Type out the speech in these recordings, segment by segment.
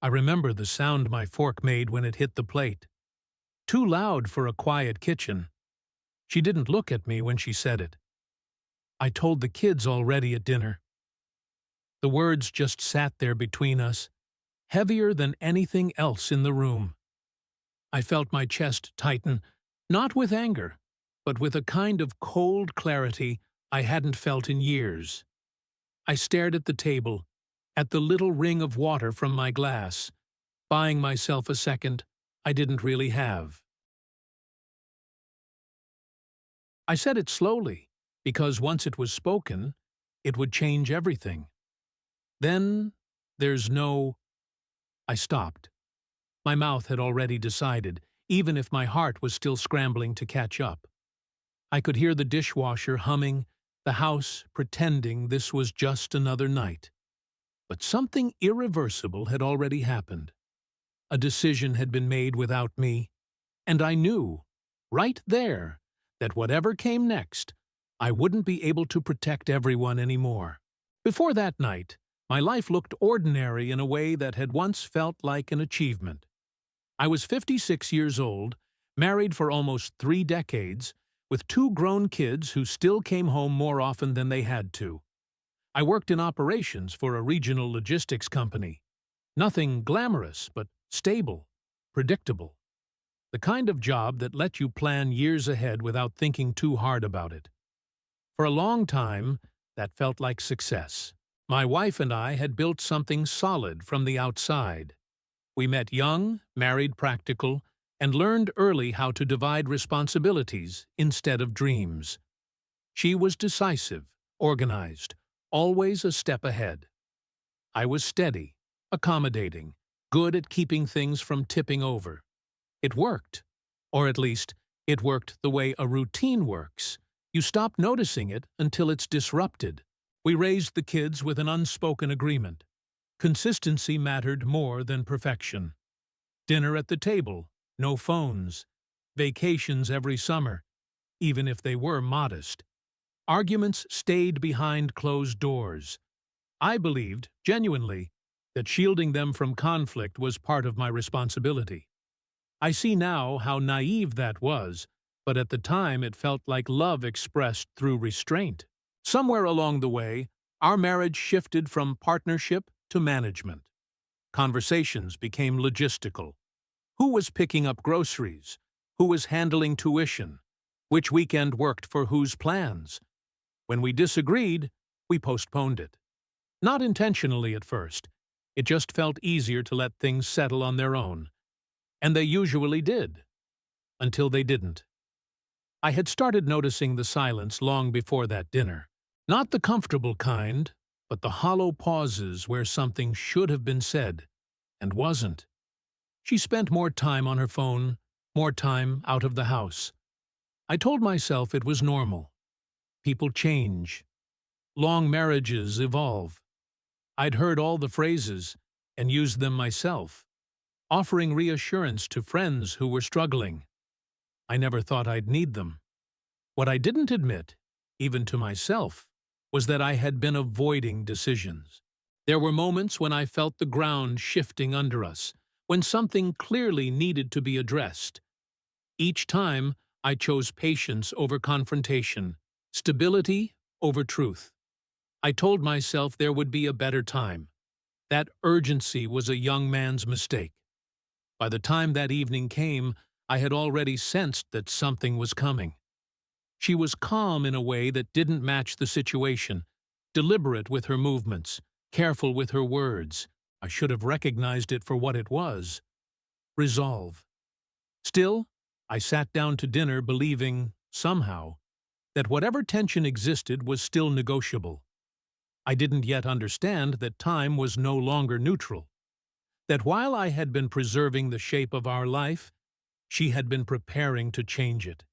I remember the sound my fork made when it hit the plate. Too loud for a quiet kitchen. She didn't look at me when she said it. I told the kids already at dinner. The words just sat there between us, heavier than anything else in the room. I felt my chest tighten, not with anger, but with a kind of cold clarity I hadn't felt in years. I stared at the table, at the little ring of water from my glass, buying myself a second I didn't really have. I said it slowly, because once it was spoken, it would change everything. Then, there's no... I stopped. My mouth had already decided, even if my heart was still scrambling to catch up. I could hear the dishwasher humming, the house pretending this was just another night. But something irreversible had already happened. A decision had been made without me, and I knew, right there, that whatever came next, I wouldn't be able to protect everyone anymore. Before that night, my life looked ordinary in a way that had once felt like an achievement. I was 56 years old, married for almost 3 decades, with 2 grown kids who still came home more often than they had to. I worked in operations for a regional logistics company. Nothing glamorous, but stable, predictable. The kind of job that let you plan years ahead without thinking too hard about it. For a long time, that felt like success. My wife and I had built something solid from the outside. We met young, married practical, and learned early how to divide responsibilities instead of dreams. She was decisive, organized, always a step ahead. I was steady, accommodating, good at keeping things from tipping over. It worked. Or at least, it worked the way a routine works. You stop noticing it until it's disrupted. We raised the kids with an unspoken agreement. Consistency mattered more than perfection. Dinner at the table, no phones. Vacations every summer, even if they were modest. Arguments stayed behind closed doors. I believed, genuinely, that shielding them from conflict was part of my responsibility. I see now how naive that was, but at the time it felt like love expressed through restraint. Somewhere along the way, our marriage shifted from partnership to management. Conversations became logistical. Who was picking up groceries? Who was handling tuition? Which weekend worked for whose plans? When we disagreed, we postponed it. Not intentionally at first. It just felt easier to let things settle on their own. And they usually did. Until they didn't. I had started noticing the silence long before that dinner. Not the comfortable kind, but the hollow pauses where something should have been said, and wasn't. She spent more time on her phone, more time out of the house. I told myself it was normal. People change. Long marriages evolve. I'd heard all the phrases and used them myself, offering reassurance to friends who were struggling. I never thought I'd need them. What I didn't admit, even to myself, was that I had been avoiding decisions. There were moments when I felt the ground shifting under us, when something clearly needed to be addressed. Each time, I chose patience over confrontation, stability over truth. I told myself there would be a better time. That urgency was a young man's mistake. By the time that evening came, I had already sensed that something was coming. She was calm in a way that didn't match the situation, deliberate with her movements, careful with her words. I should have recognized it for what it was. Resolve. Still, I sat down to dinner believing, somehow, that whatever tension existed was still negotiable. I didn't yet understand that time was no longer neutral. That while I had been preserving the shape of our life, she had been preparing to change it.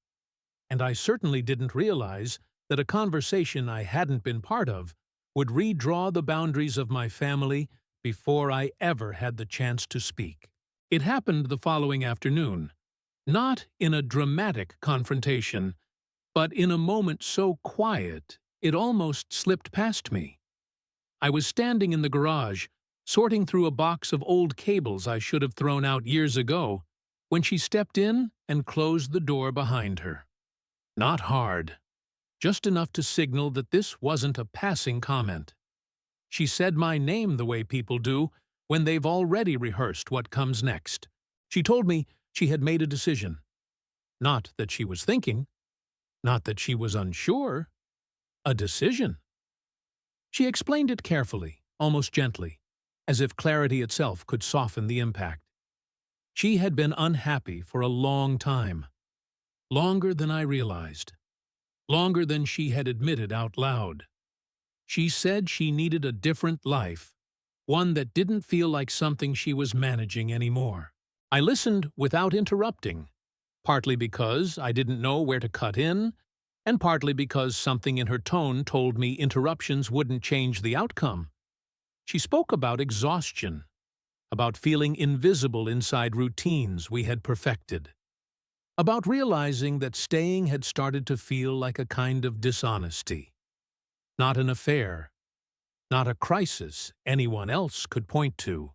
And I certainly didn't realize that a conversation I hadn't been part of would redraw the boundaries of my family before I ever had the chance to speak. It happened the following afternoon, not in a dramatic confrontation, but in a moment so quiet it almost slipped past me. I was standing in the garage, sorting through a box of old cables I should have thrown out years ago, when she stepped in and closed the door behind her. Not hard, just enough to signal that this wasn't a passing comment. She said my name the way people do when they've already rehearsed what comes next. She told me she had made a decision. Not that she was thinking, not that she was unsure. A decision. She explained it carefully, almost gently, as if clarity itself could soften the impact. She had been unhappy for a long time, longer than I realized, longer than she had admitted out loud. She said she needed a different life, one that didn't feel like something she was managing anymore. I listened without interrupting, partly because I didn't know where to cut in, and partly because something in her tone told me interruptions wouldn't change the outcome. She spoke about exhaustion, about feeling invisible inside routines we had perfected, about realizing that staying had started to feel like a kind of dishonesty. Not an affair, not a crisis anyone else could point to.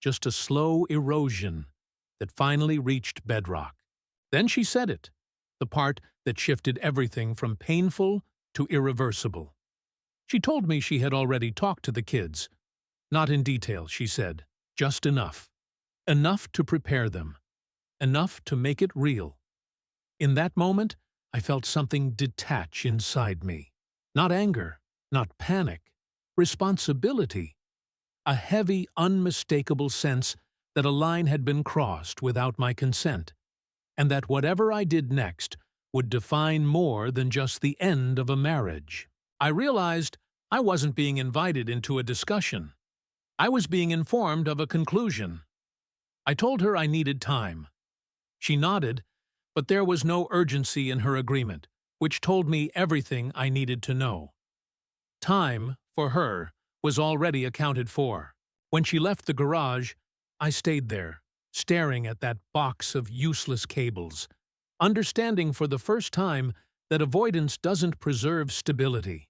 Just a slow erosion that finally reached bedrock. Then she said it, the part that shifted everything from painful to irreversible. She told me she had already talked to the kids. Not in detail, she said, just enough. Enough to prepare them. Enough to make it real. In that moment, I felt something detach inside me. Not anger, not panic. Responsibility. A heavy, unmistakable sense that a line had been crossed without my consent, and that whatever I did next would define more than just the end of a marriage. I realized I wasn't being invited into a discussion. I was being informed of a conclusion. I told her I needed time. She nodded, but there was no urgency in her agreement, which told me everything I needed to know. Time, for her, was already accounted for. When she left the garage, I stayed there, staring at that box of useless cables, understanding for the first time that avoidance doesn't preserve stability.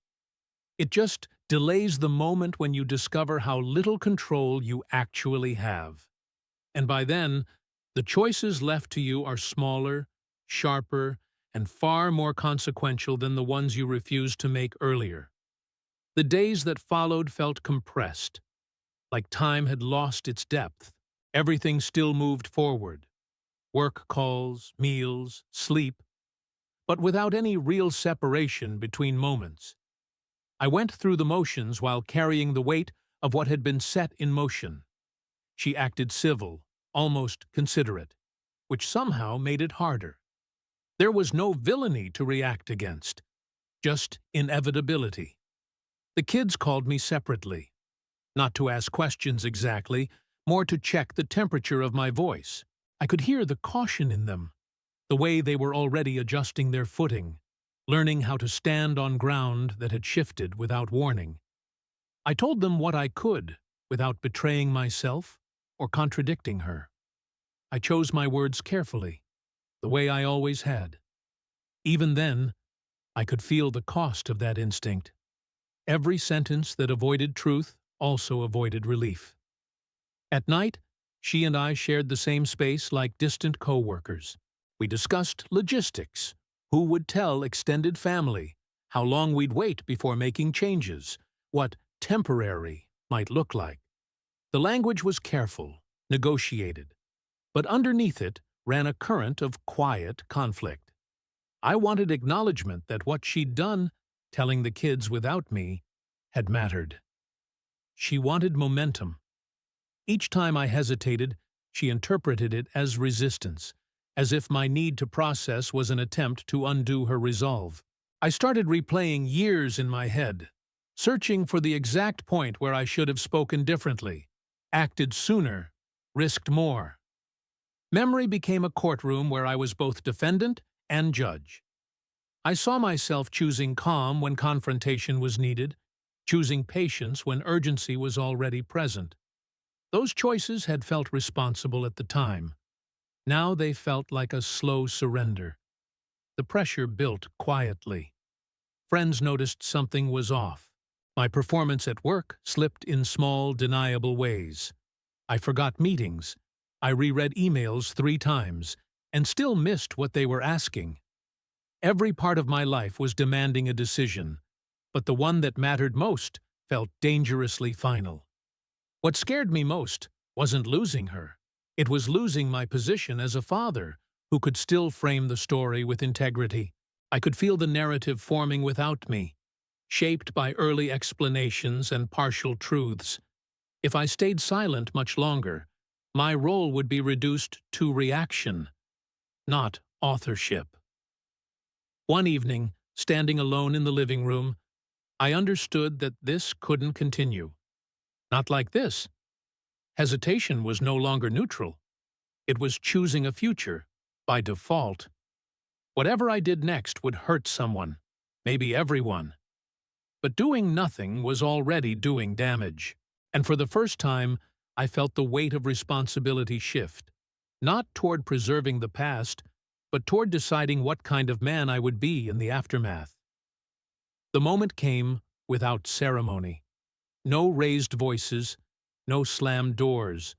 It just delays the moment when you discover how little control you actually have. And by then, the choices left to you are smaller, sharper, and far more consequential than the ones you refused to make earlier. The days that followed felt compressed, like time had lost its depth. Everything still moved forward. Work calls, meals, sleep, but without any real separation between moments. I went through the motions while carrying the weight of what had been set in motion. She acted civil, almost considerate, which somehow made it harder. There was no villainy to react against, just inevitability. The kids called me separately, not to ask questions exactly, more to check the temperature of my voice. I could hear the caution in them, the way they were already adjusting their footing, learning how to stand on ground that had shifted without warning. I told them what I could, without betraying myself or contradicting her. I chose my words carefully, the way I always had. Even then, I could feel the cost of that instinct. Every sentence that avoided truth also avoided relief. At night, she and I shared the same space like distant co-workers. We discussed logistics, who would tell extended family, how long we'd wait before making changes, what temporary might look like. The language was careful, negotiated, but underneath it ran a current of quiet conflict. I wanted acknowledgement that what she'd done, telling the kids without me, had mattered. She wanted momentum. Each time I hesitated, she interpreted it as resistance, as if my need to process was an attempt to undo her resolve. I started replaying years in my head, searching for the exact point where I should have spoken differently, acted sooner, risked more. Memory became a courtroom where I was both defendant and judge. I saw myself choosing calm when confrontation was needed, choosing patience when urgency was already present. Those choices had felt responsible at the time. Now they felt like a slow surrender. The pressure built quietly. Friends noticed something was off. My performance at work slipped in small, deniable ways. I forgot meetings. I reread emails 3 times, and still missed what they were asking. Every part of my life was demanding a decision, but the one that mattered most felt dangerously final. What scared me most wasn't losing her. It was losing my position as a father who could still frame the story with integrity. I could feel the narrative forming without me, shaped by early explanations and partial truths. If I stayed silent much longer, my role would be reduced to reaction, not authorship. One evening, standing alone in the living room, I understood that this couldn't continue. Not like this. Hesitation was no longer neutral. It was choosing a future, by default. Whatever I did next would hurt someone, maybe everyone. But doing nothing was already doing damage. And for the first time, I felt the weight of responsibility shift, not toward preserving the past, but toward deciding what kind of man I would be in the aftermath. The moment came without ceremony. No raised voices, no slammed doors,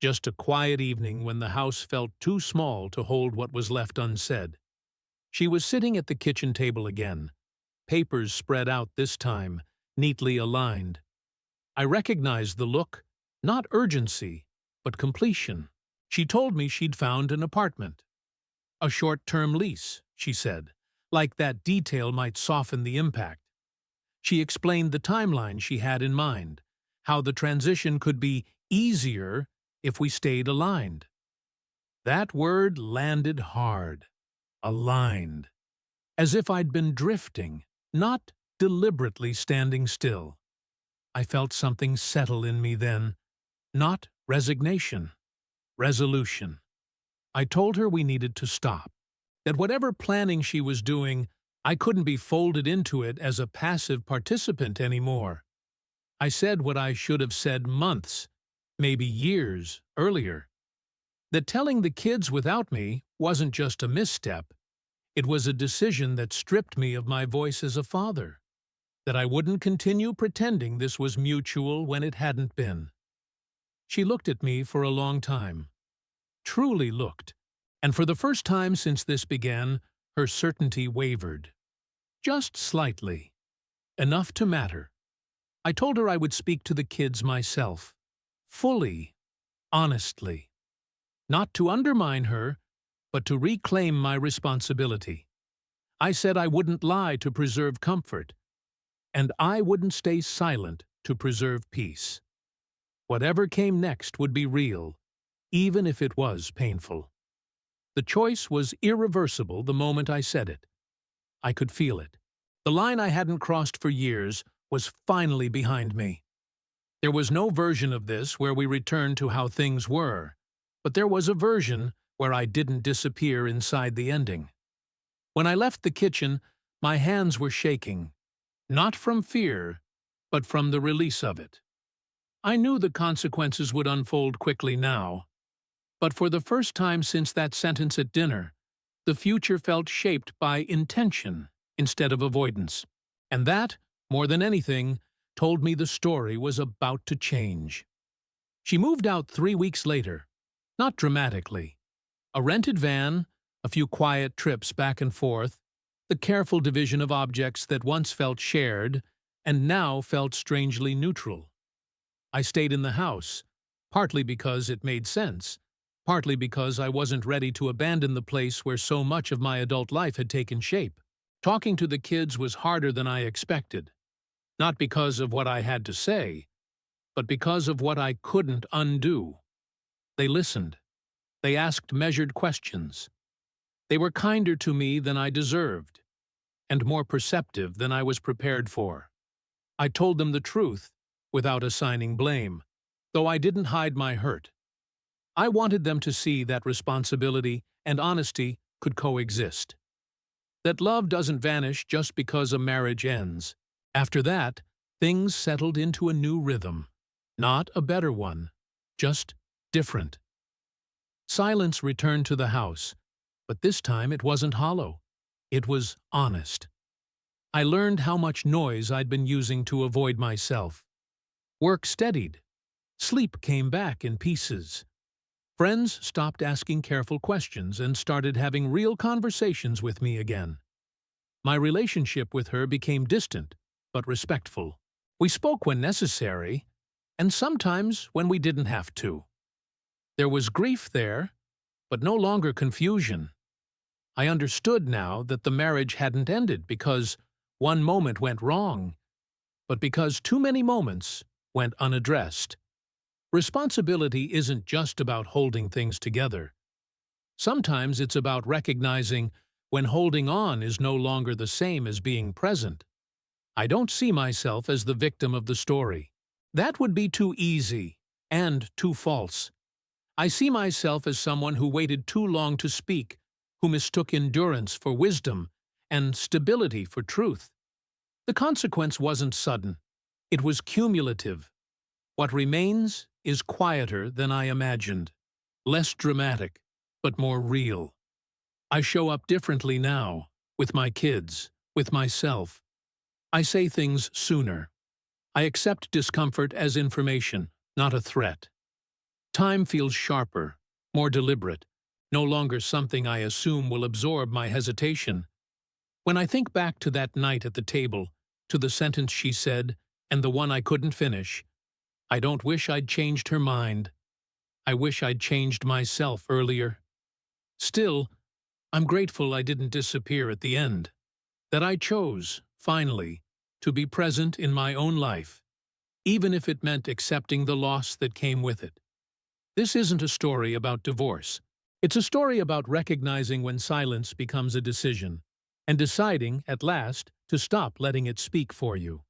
just a quiet evening when the house felt too small to hold what was left unsaid. She was sitting at the kitchen table again, papers spread out this time, neatly aligned. I recognized the look, not urgency, but completion. She told me she'd found an apartment. A short-term lease, she said, like that detail might soften the impact. She explained the timeline she had in mind, how the transition could be easier if we stayed aligned. That word landed hard. Aligned. As if I'd been drifting, not deliberately standing still. I felt something settle in me then. Not resignation. Resolution. I told her we needed to stop. That whatever planning she was doing, I couldn't be folded into it as a passive participant anymore. I said what I should have said months, maybe years, earlier. That telling the kids without me wasn't just a misstep. It was a decision that stripped me of my voice as a father. That I wouldn't continue pretending this was mutual when it hadn't been. She looked at me for a long time. Truly looked. And for the first time since this began, her certainty wavered. Just slightly. Enough to matter. I told her I would speak to the kids myself. Fully. Honestly. Not to undermine her, but to reclaim my responsibility. I said I wouldn't lie to preserve comfort, and I wouldn't stay silent to preserve peace. Whatever came next would be real, even if it was painful. The choice was irreversible the moment I said it. I could feel it. The line I hadn't crossed for years was finally behind me. There was no version of this where we returned to how things were, but there was a version where I didn't disappear inside the ending. When I left the kitchen, my hands were shaking, not from fear, but from the release of it. I knew the consequences would unfold quickly now, but for the first time since that sentence at dinner, the future felt shaped by intention instead of avoidance. And that, more than anything, told me the story was about to change. She moved out 3 weeks later, not dramatically. A rented van, a few quiet trips back and forth, the careful division of objects that once felt shared and now felt strangely neutral. I stayed in the house, partly because it made sense, partly because I wasn't ready to abandon the place where so much of my adult life had taken shape. Talking to the kids was harder than I expected, not because of what I had to say, but because of what I couldn't undo. They listened. They asked measured questions. They were kinder to me than I deserved, and more perceptive than I was prepared for. I told them the truth, without assigning blame, though I didn't hide my hurt. I wanted them to see that responsibility and honesty could coexist. That love doesn't vanish just because a marriage ends. After that, things settled into a new rhythm. Not a better one, just different. Silence returned to the house, but this time it wasn't hollow. It was honest. I learned how much noise I'd been using to avoid myself. Work steadied. Sleep came back in pieces. Friends stopped asking careful questions and started having real conversations with me again. My relationship with her became distant, but respectful. We spoke when necessary, and sometimes when we didn't have to. There was grief there, but no longer confusion. I understood now that the marriage hadn't ended because one moment went wrong, but because too many moments went unaddressed. Responsibility isn't just about holding things together. Sometimes it's about recognizing when holding on is no longer the same as being present. I don't see myself as the victim of the story. That would be too easy and too false. I see myself as someone who waited too long to speak, who mistook endurance for wisdom and stability for truth. The consequence wasn't sudden. It was cumulative. What remains is quieter than I imagined, less dramatic, but more real. I show up differently now, with my kids, with myself. I say things sooner. I accept discomfort as information, not a threat. Time feels sharper, more deliberate, no longer something I assume will absorb my hesitation. When I think back to that night at the table, to the sentence she said, and the one I couldn't finish, I don't wish I'd changed her mind. I wish I'd changed myself earlier. Still, I'm grateful I didn't disappear at the end, that I chose, finally, to be present in my own life, even if it meant accepting the loss that came with it. This isn't a story about divorce. It's a story about recognizing when silence becomes a decision, and deciding, at last, to stop letting it speak for you.